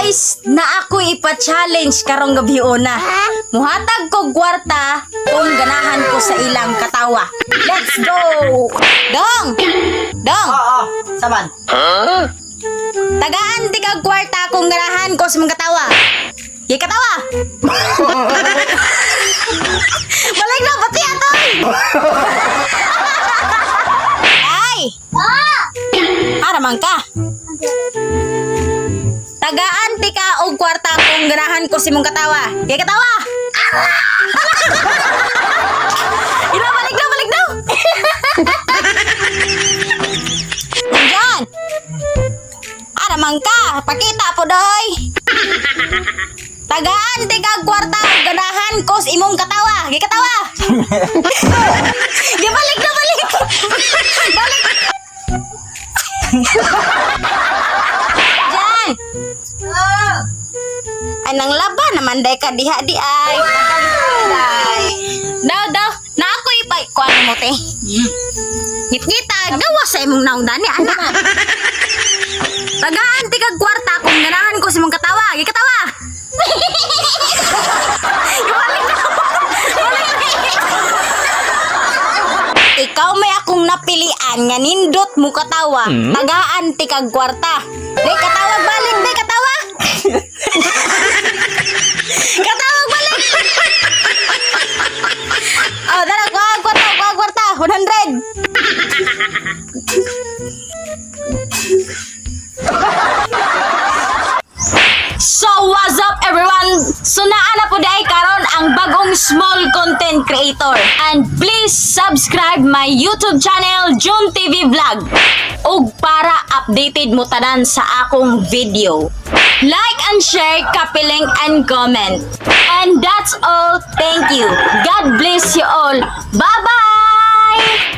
guys, na ako ipa-challenge karong gabi una. Muhatag ko kwarta kung ganahan ko sa ilang katawa. Let's go! Dong! Dong! Oo, saman. Tagaan di kag kwarta kung ganahan ko sa mga katawa. Di katawa! Balik na, pati atoy! Ay! Aramang ka! Tagaan ti ka og kwarta kung ganahan ko si mong katawa. Di katawa! Ila, balik na! Diyan! Aramang ka! Pakita po, doy! Tagaan ti kag kwarta kung ganahan ko si imong katawa. Di katawa! Di, balik na! Balik! Diyan! Ay, nang laban naman day ka diha di ay. Daw, na ako ipay. Kuha mo, te. Ngit-ngita, gawa sa imong naong dani, anak. Tagaan ti kag kwarta kung ganahan ko si mong katawa. Di katawa! Ikaw may akong napilian nga nindot mo katawa. Tagaan ti kag kwarta. Day katawa balik, day katawa. Katawag balik. Oh, dala kuha kwarta, 100. So what's up everyone? So naana po dahil karon ang bagong small content creator. And please subscribe my YouTube channel June TV Vlog. Ug para updated mo tanan sa akong video. Like and share, copy link and comment. And that's all. Thank you. God bless you all. Bye-bye!